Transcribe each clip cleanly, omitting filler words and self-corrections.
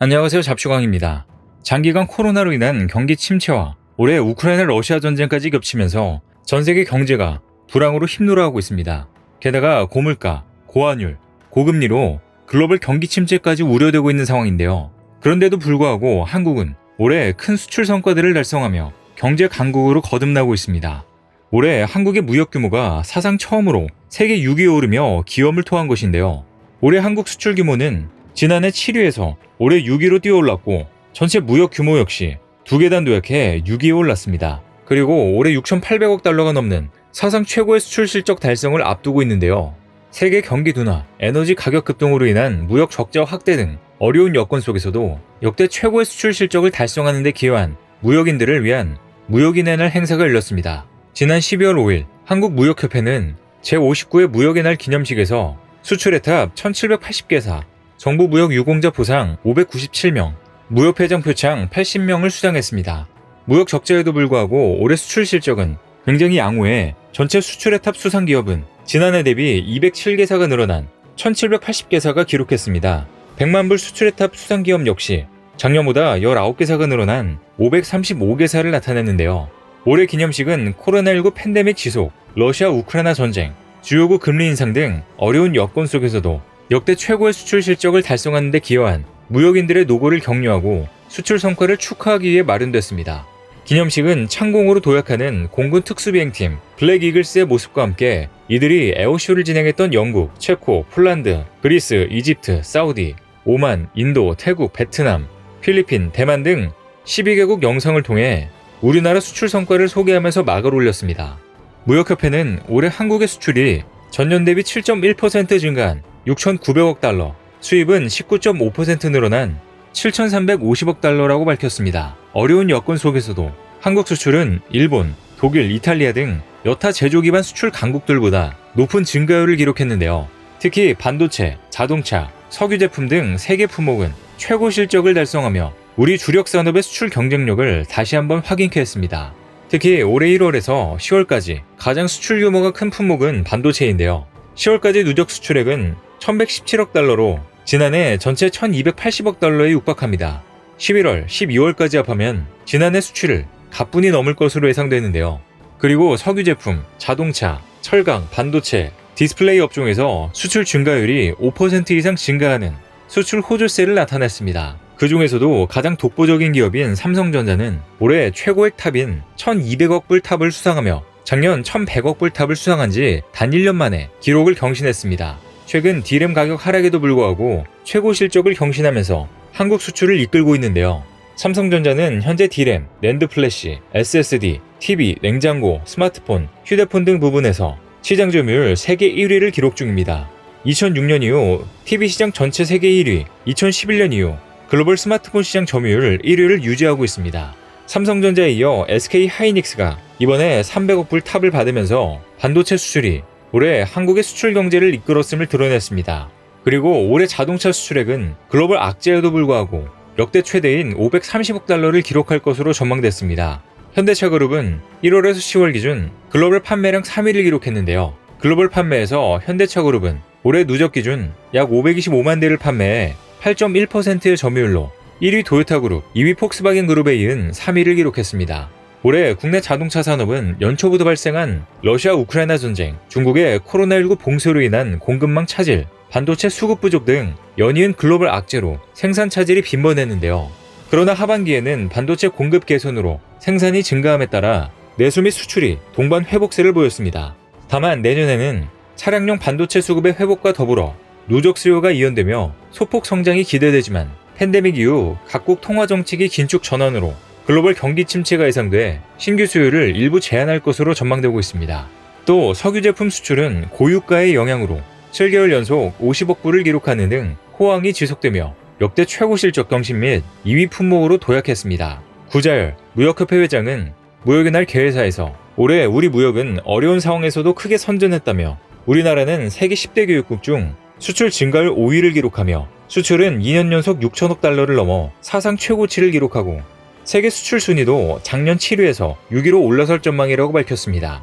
안녕하세요. 잡슈광입니다. 장기간 코로나로 인한 경기 침체와 올해 우크라이나 러시아 전쟁까지 겹치면서 전 세계 경제가 불황으로 힘들어하고 있습니다. 게다가 고물가, 고환율, 고금리로 글로벌 경기 침체까지 우려되고 있는 상황인데요. 그런데도 불구하고 한국은 올해 큰 수출 성과들을 달성하며 경제 강국으로 거듭나고 있습니다. 올해 한국의 무역 규모가 사상 처음으로 세계 6위에 오르며 기염을 토한 것인데요. 올해 한국 수출 규모는 지난해 7위에서 올해 6위로 뛰어올랐고 전체 무역 규모 역시 2계단 도약해 6위에 올랐습니다. 그리고 올해 6,800억 달러가 넘는 사상 최고의 수출 실적 달성을 앞두고 있는데요. 세계 경기 둔화, 에너지 가격 급등으로 인한 무역 적자 확대 등 어려운 여건 속에서도 역대 최고의 수출 실적을 달성하는 데 기여한 무역인들을 위한 무역인의 날 행사가 열렸습니다. 지난 12월 5일 한국무역협회는 제59회 무역의 날 기념식에서 수출의 탑 1780개사, 정부 무역 유공자 보상 597명, 무역회장 표창 80명을 수상했습니다. 무역 적자에도 불구하고 올해 수출 실적은 굉장히 양호해 전체 수출의 탑 수상 기업은 지난해 대비 207개사가 늘어난 1780개사가 기록했습니다. 100만 불 수출의 탑 수상 기업 역시 작년보다 19개사가 늘어난 535개사를 나타냈는데요. 올해 기념식은 코로나19 팬데믹 지속, 러시아 우크라이나 전쟁, 주요국 금리 인상 등 어려운 여건 속에서도 역대 최고의 수출 실적을 달성하는 데 기여한 무역인들의 노고를 격려하고 수출 성과를 축하하기 위해 마련됐습니다. 기념식은 창공으로 도약하는 공군 특수비행팀 블랙 이글스의 모습과 함께 이들이 에어쇼를 진행했던 영국, 체코, 폴란드, 그리스, 이집트, 사우디, 오만, 인도, 태국, 베트남, 필리핀, 대만 등 12개국 영상을 통해 우리나라 수출 성과를 소개하면서 막을 올렸습니다. 무역협회는 올해 한국의 수출이 전년 대비 7.1% 증가한 6,900억 달러, 수입은 19.5% 늘어난 7,350억 달러라고 밝혔습니다. 어려운 여건 속에서도 한국 수출은 일본, 독일, 이탈리아 등 여타 제조 기반 수출 강국들보다 높은 증가율을 기록했는데요. 특히 반도체, 자동차, 석유 제품 등 세계 품목은 최고 실적을 달성하며 우리 주력 산업의 수출 경쟁력을 다시 한번 확인케 했습니다. 특히 올해 1월에서 10월까지 가장 수출 규모가 큰 품목은 반도체인데요. 10월까지 누적 수출액은 1,117억 달러로 지난해 전체 1,280억 달러에 육박합니다. 11월, 12월까지 합하면 지난해 수출을 가뿐히 넘을 것으로 예상되는데요. 그리고 석유 제품, 자동차, 철강, 반도체, 디스플레이 업종에서 수출 증가율이 5% 이상 증가하는 수출 호조세를 나타냈습니다. 그 중에서도 가장 독보적인 기업인 삼성전자는 올해 최고액 탑인 1,200억 불 탑을 수상하며 작년 1,100억 불 탑을 수상한 지 단 1년 만에 기록을 경신했습니다. 최근 D램 가격 하락에도 불구하고 최고 실적을 경신하면서 한국 수출을 이끌고 있는데요. 삼성전자는 현재 D램, 낸드 플래시, SSD, TV, 냉장고, 스마트폰, 휴대폰 등 부분에서 시장 점유율 세계 1위를 기록 중입니다. 2006년 이후 TV 시장 전체 세계 1위, 2011년 이후 글로벌 스마트폰 시장 점유율 1위를 유지하고 있습니다. 삼성전자에 이어 SK 하이닉스가 이번에 300억 불 탑을 받으면서 반도체 수출이 올해 한국의 수출 경제를 이끌었음을 드러냈습니다. 그리고 올해 자동차 수출액은 글로벌 악재에도 불구하고 역대 최대인 530억 달러를 기록할 것으로 전망됐습니다. 현대차그룹은 1월에서 10월 기준 글로벌 판매량 3위를 기록했는데요. 글로벌 판매에서 현대차그룹은 올해 누적 기준 약 525만 대를 판매해 8.1%의 점유율로 1위 도요타그룹, 2위 폭스바겐그룹에 이은 3위를 기록했습니다. 올해 국내 자동차 산업은 연초부터 발생한 러시아 우크라이나 전쟁, 중국의 코로나19 봉쇄로 인한 공급망 차질, 반도체 수급 부족 등 연이은 글로벌 악재로 생산 차질이 빈번했는데요. 그러나 하반기에는 반도체 공급 개선으로 생산이 증가함에 따라 내수 및 수출이 동반 회복세를 보였습니다. 다만 내년에는 차량용 반도체 수급의 회복과 더불어 누적 수요가 이연되며 소폭 성장이 기대되지만 팬데믹 이후 각국 통화 정책이 긴축 전환으로 글로벌 경기 침체가 예상돼 신규 수요를 일부 제한할 것으로 전망되고 있습니다. 또 석유 제품 수출은 고유가의 영향으로 7개월 연속 50억 불을 기록하는 등 호황이 지속되며 역대 최고 실적 경신 및 2위 품목으로 도약했습니다. 구자열 무역협회 회장은 무역의 날 개회사에서 올해 우리 무역은 어려운 상황에서도 크게 선전했다며 우리나라는 세계 10대 교육국 중 수출 증가율 5위를 기록하며 수출은 2년 연속 6천억 달러를 넘어 사상 최고치를 기록하고 세계 수출 순위도 작년 7위에서 6위로 올라설 전망이라고 밝혔습니다.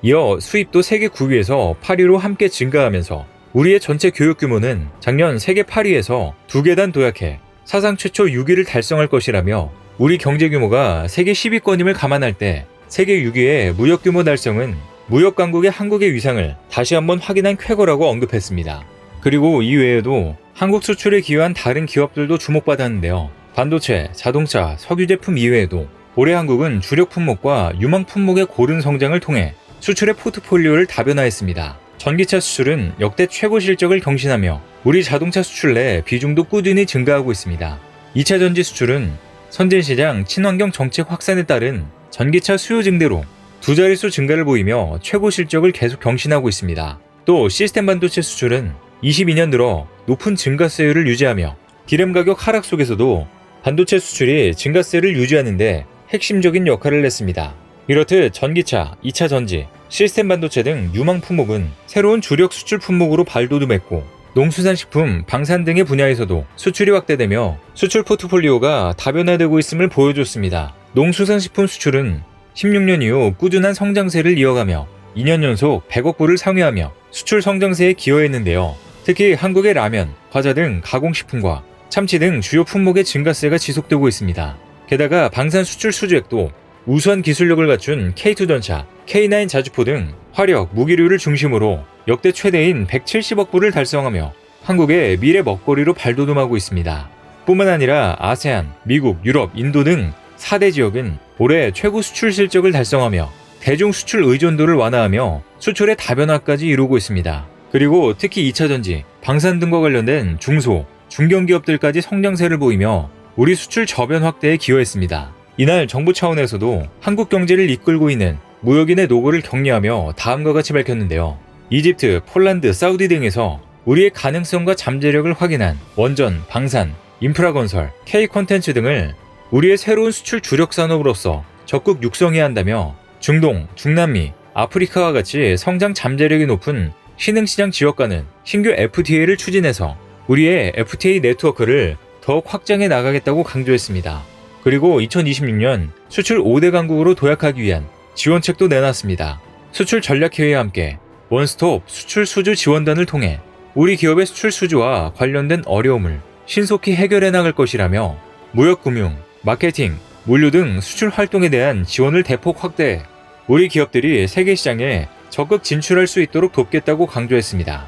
이어 수입도 세계 9위에서 8위로 함께 증가하면서 우리의 전체 교육 규모는 작년 세계 8위에서 2계단 도약해 사상 최초 6위를 달성할 것이라며 우리 경제 규모가 세계 10위권임을 감안할 때 세계 6위의 무역 규모 달성은 무역 강국의 한국의 위상을 다시 한번 확인한 쾌거라고 언급했습니다. 그리고 이외에도 한국 수출에 기여한 다른 기업들도 주목받았는데요. 반도체, 자동차, 석유 제품 이외에도 올해 한국은 주력 품목과 유망 품목의 고른 성장을 통해 수출의 포트폴리오를 다변화했습니다. 전기차 수출은 역대 최고 실적을 경신하며 우리 자동차 수출 내 비중도 꾸준히 증가하고 있습니다. 2차 전지 수출은 선진시장 친환경 정책 확산에 따른 전기차 수요 증대로 두 자릿수 증가를 보이며 최고 실적을 계속 경신하고 있습니다. 또 시스템 반도체 수출은 22년 들어 높은 증가세율을 유지하며 디램 가격 하락 속에서도 반도체 수출이 증가세를 유지하는 데 핵심적인 역할을 했습니다. 이렇듯 전기차, 2차 전지, 시스템 반도체 등 유망 품목은 새로운 주력 수출 품목으로 발돋움했고 농수산식품, 방산 등의 분야에서도 수출이 확대되며 수출 포트폴리오가 다변화되고 있음을 보여줬습니다. 농수산식품 수출은 16년 이후 꾸준한 성장세를 이어가며 2년 연속 100억 불을 상회하며 수출 성장세에 기여했는데요. 특히 한국의 라면, 과자 등 가공식품과 참치 등 주요 품목의 증가세가 지속되고 있습니다. 게다가 방산 수출 수주액도 우수한 기술력을 갖춘 K2전차, K9 자주포 등 화력, 무기류를 중심으로 역대 최대인 170억 불을 달성하며 한국의 미래 먹거리로 발돋움하고 있습니다. 뿐만 아니라 아세안, 미국, 유럽, 인도 등 4대 지역은 올해 최고 수출 실적을 달성하며 대중 수출 의존도를 완화하며 수출의 다변화까지 이루고 있습니다. 그리고 특히 2차 전지, 방산 등과 관련된 중소, 중견기업들까지 성장세를 보이며 우리 수출 저변 확대에 기여했습니다. 이날 정부 차원에서도 한국 경제를 이끌고 있는 무역인의 노고를 격려하며 다음과 같이 밝혔는데요. 이집트, 폴란드, 사우디 등에서 우리의 가능성과 잠재력을 확인한 원전, 방산, 인프라 건설, K 콘텐츠 등을 우리의 새로운 수출 주력 산업으로서 적극 육성해야 한다며 중동, 중남미, 아프리카와 같이 성장 잠재력이 높은 신흥시장 지역과는 신규 FTA를 추진해서 우리의 FTA 네트워크를 더욱 확장해 나가겠다고 강조했습니다. 그리고 2026년 수출 5대 강국으로 도약하기 위한 지원책도 내놨습니다. 수출 전략회의와 함께 원스톱 수출 수주 지원단을 통해 우리 기업의 수출 수주와 관련된 어려움을 신속히 해결해 나갈 것이라며 무역금융, 마케팅, 물류 등 수출 활동에 대한 지원을 대폭 확대해 우리 기업들이 세계 시장에 적극 진출할 수 있도록 돕겠다고 강조했습니다.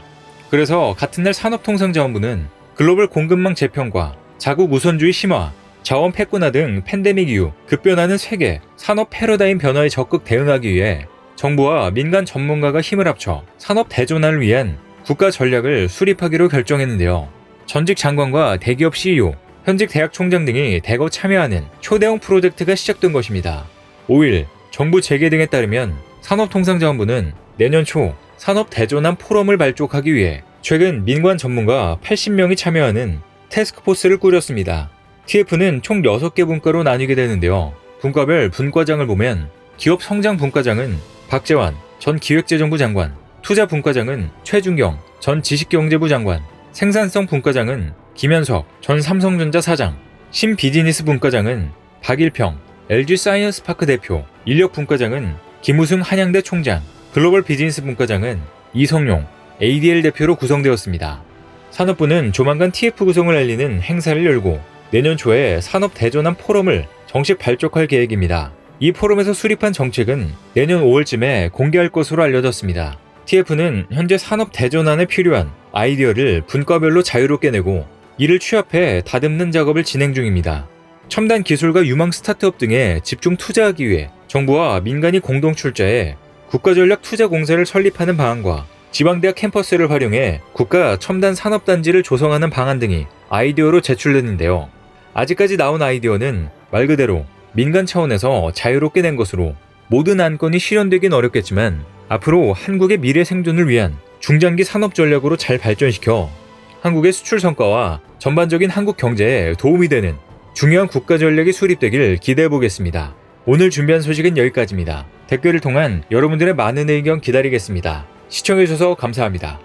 그래서 같은 날 산업통상자원부는 글로벌 공급망 재편과 자국 우선주의 심화, 자원 패권화 등 팬데믹 이후 급변하는 세계 산업 패러다임 변화에 적극 대응하기 위해 정부와 민간 전문가가 힘을 합쳐 산업 대전환을 위한 국가 전략을 수립하기로 결정했는데요. 전직 장관과 대기업 CEO, 현직 대학 총장 등이 대거 참여하는 초대형 프로젝트가 시작된 것입니다. 5일 정부 재계 등에 따르면 산업통상자원부는 내년 초 산업 대전환 포럼을 발족하기 위해 최근 민관 전문가 80명이 참여하는 태스크포스를 꾸렸습니다. TF는 총 6개 분과로 나뉘게 되는데요. 분과별 분과장을 보면 기업 성장 분과장은 박재환 전 기획재정부 장관, 투자 분과장은 최준경 전 지식경제부 장관, 생산성 분과장은 김현석 전 삼성전자 사장, 신비즈니스 분과장은 박일평 LG 사이언스파크 대표, 인력 분과장은 김우승 한양대 총장, 글로벌 비즈니스 분과장은 이성용 ADL 대표로 구성되었습니다. 산업부는 조만간 TF 구성을 알리는 행사를 열고 내년 초에 산업 대전환 포럼을 정식 발족할 계획입니다. 이 포럼에서 수립한 정책은 내년 5월쯤에 공개할 것으로 알려졌습니다. TF는 현재 산업 대전환에 필요한 아이디어를 분과별로 자유롭게 내고 이를 취합해 다듬는 작업을 진행 중입니다. 첨단 기술과 유망 스타트업 등에 집중 투자하기 위해 정부와 민간이 공동 출자해 국가전략투자공사를 설립하는 방안과 지방대학 캠퍼스를 활용해 국가 첨단 산업단지를 조성하는 방안 등이 아이디어로 제출됐는데요. 아직까지 나온 아이디어는 말 그대로 민간 차원에서 자유롭게 낸 것으로 모든 안건이 실현되긴 어렵겠지만 앞으로 한국의 미래 생존을 위한 중장기 산업 전략으로 잘 발전시켜 한국의 수출 성과와 전반적인 한국 경제에 도움이 되는 중요한 국가 전략이 수립되길 기대해 보겠습니다. 오늘 준비한 소식은 여기까지입니다. 댓글을 통한 여러분들의 많은 의견 기다리겠습니다. 시청해주셔서 감사합니다.